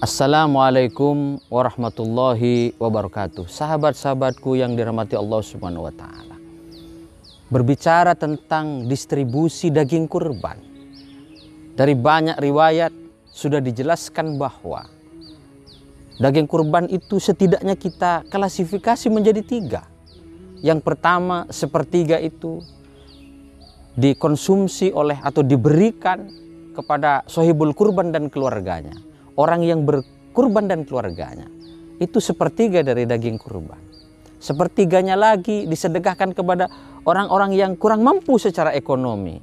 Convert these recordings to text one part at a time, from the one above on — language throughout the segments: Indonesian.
Assalamualaikum warahmatullahi wabarakatuh. Sahabat-sahabatku yang dirahmati Allah Subhanahu wa taala. Berbicara tentang distribusi daging kurban. Dari banyak riwayat sudah dijelaskan bahwa daging kurban itu setidaknya kita klasifikasi menjadi 3. Yang pertama, sepertiga itu dikonsumsi oleh atau diberikan kepada sahibul kurban dan keluarganya. Orang yang berkurban dan keluarganya, itu sepertiga dari daging kurban. Sepertiganya lagi disedekahkan kepada orang-orang yang kurang mampu secara ekonomi,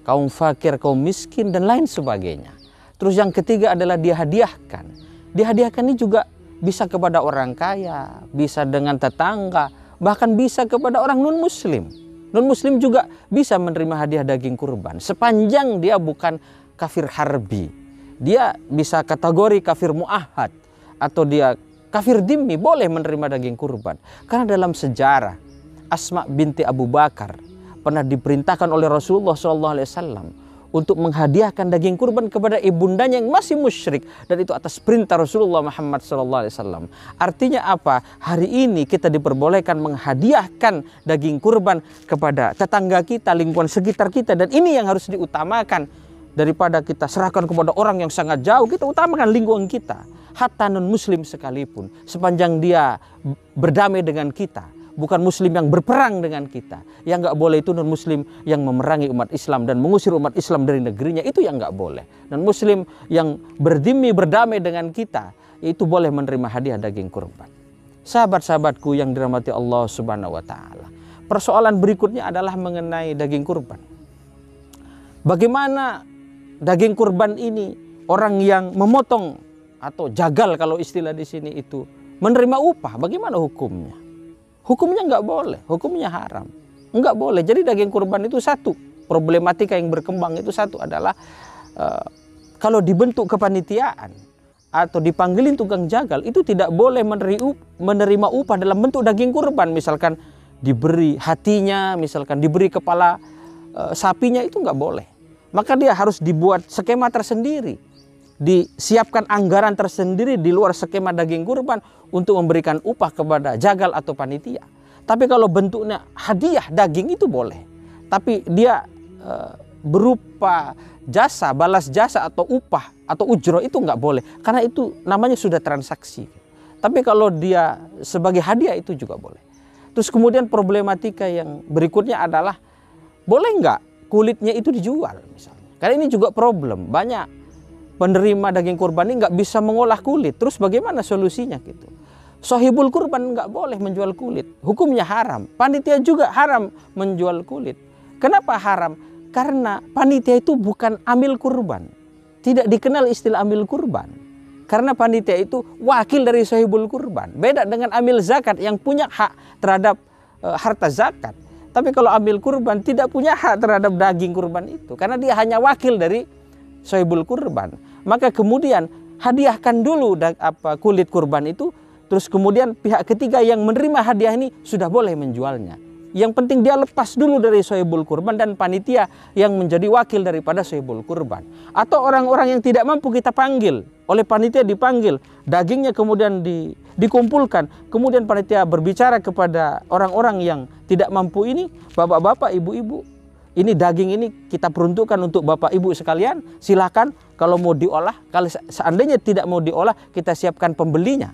kaum fakir, kaum miskin, dan lain sebagainya. Terus yang ketiga adalah dihadiahkan. Dihadiahkan ini juga bisa kepada orang kaya, bisa dengan tetangga, bahkan bisa kepada orang non-muslim. Non-muslim juga bisa menerima hadiah daging kurban, sepanjang dia bukan kafir harbi. Dia bisa kategori kafir mu'ahad atau dia kafir dhimmi, boleh menerima daging kurban. Karena dalam sejarah Asma binti Abu Bakar pernah diperintahkan oleh Rasulullah SAW untuk menghadiahkan daging kurban kepada ibundanya yang masih musyrik, dan itu atas perintah Rasulullah Muhammad SAW. Artinya apa? Hari ini kita diperbolehkan menghadiahkan daging kurban kepada tetangga kita, lingkungan sekitar kita, dan ini yang harus diutamakan. Daripada kita serahkan kepada orang yang sangat jauh, kita utamakan lingkungan kita. Hatta non-muslim sekalipun, sepanjang dia berdamai dengan kita, bukan muslim yang berperang dengan kita. Yang nggak boleh itu non-muslim yang memerangi umat Islam dan mengusir umat Islam dari negerinya, itu yang nggak boleh. Dan muslim yang berdamai dengan kita, itu boleh menerima hadiah daging kurban. Sahabat-sahabatku yang dirahmati Allah Subhanahu wa taala. Persoalan berikutnya adalah mengenai daging kurban. Bagaimana daging kurban ini orang yang memotong atau jagal, kalau istilah di sini itu, menerima upah, bagaimana hukumnya? Hukumnya nggak boleh, hukumnya haram, nggak boleh. Jadi daging kurban itu satu problematika yang berkembang, itu satu adalah kalau dibentuk kepanitiaan atau dipanggilin tukang jagal, itu tidak boleh menerima upah dalam bentuk daging kurban. Misalkan diberi hatinya, misalkan diberi kepala sapinya, itu nggak boleh. Maka dia harus dibuat skema tersendiri, disiapkan anggaran tersendiri di luar skema daging kurban untuk memberikan upah kepada jagal atau panitia. Tapi kalau bentuknya hadiah daging itu boleh, tapi dia berupa jasa, balas jasa atau upah atau ujroh, itu nggak boleh, karena itu namanya sudah transaksi. Tapi kalau dia sebagai hadiah, itu juga boleh. Terus kemudian problematika yang berikutnya adalah boleh nggak kulitnya itu dijual misalnya. Karena ini juga problem. Banyak penerima daging kurban ini nggak bisa mengolah kulit. Terus bagaimana solusinya gitu? Sohibul kurban nggak boleh menjual kulit. Hukumnya haram. Panitia juga haram menjual kulit. Kenapa haram? Karena panitia itu bukan amil kurban. Tidak dikenal istilah amil kurban. Karena panitia itu wakil dari sohibul kurban. Beda dengan amil zakat yang punya hak terhadap harta zakat. Tapi kalau amil kurban tidak punya hak terhadap daging kurban itu, karena dia hanya wakil dari sohibul kurban. Maka kemudian hadiahkan dulu kulit kurban itu, terus kemudian pihak ketiga yang menerima hadiah ini sudah boleh menjualnya. Yang penting dia lepas dulu dari sohibul kurban dan panitia yang menjadi wakil daripada sohibul kurban. Atau orang-orang yang tidak mampu kita panggil, oleh panitia dipanggil, dagingnya kemudian dikumpulkan. Kemudian panitia berbicara kepada orang-orang yang tidak mampu ini, bapak-bapak, ibu-ibu, ini daging ini kita peruntukkan untuk bapak ibu sekalian, silakan kalau mau diolah. Kalau seandainya tidak mau diolah, kita siapkan pembelinya.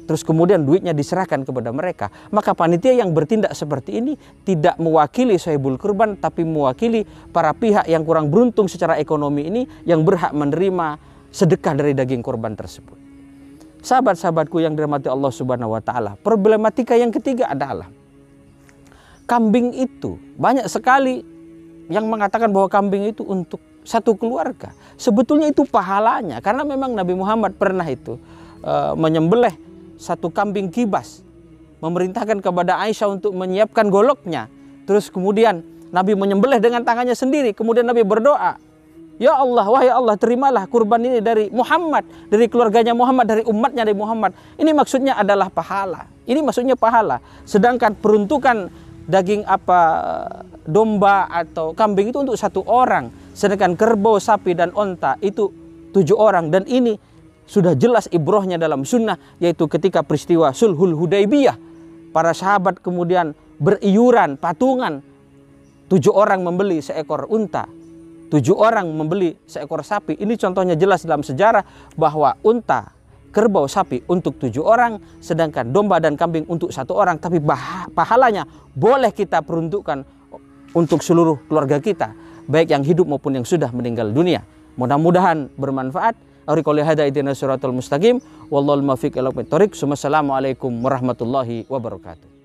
Terus kemudian duitnya diserahkan kepada mereka. Maka panitia yang bertindak seperti ini tidak mewakili sohibul kurban, tapi mewakili para pihak yang kurang beruntung secara ekonomi ini, yang berhak menerima sedekah dari daging kurban tersebut. Sahabat-sahabatku yang dirahmati Allah Subhanahu wa taala, problematika yang ketiga adalah kambing itu. Banyak sekali yang mengatakan bahwa kambing itu untuk satu keluarga. Sebetulnya itu pahalanya, karena memang Nabi Muhammad pernah itu menyembelih satu kambing kibas, memerintahkan kepada Aisyah untuk menyiapkan goloknya. Terus kemudian Nabi menyembelih dengan tangannya sendiri. Kemudian Nabi berdoa, ya Allah, wahai Allah, terimalah kurban ini dari Muhammad, dari keluarganya Muhammad, dari umatnya dari Muhammad. Ini maksudnya adalah pahala. Ini maksudnya pahala. Sedangkan peruntukan daging domba atau kambing itu untuk satu orang. Sedangkan kerbau, sapi, dan onta itu 7 orang. Dan ini sudah jelas ibrohnya dalam sunnah, yaitu ketika peristiwa Sulhul Hudaybiyah. Para sahabat kemudian beriuran, patungan. 7 orang membeli seekor unta, 7 orang membeli seekor sapi. Ini contohnya jelas dalam sejarah bahwa unta, kerbau, sapi untuk 7 orang, sedangkan domba dan kambing untuk 1 orang. Tapi pahalanya boleh kita peruntukkan untuk seluruh keluarga kita, baik yang hidup maupun yang sudah meninggal dunia. Mudah-mudahan bermanfaat. Wassalamualaikum warahmatullahi wabarakatuh.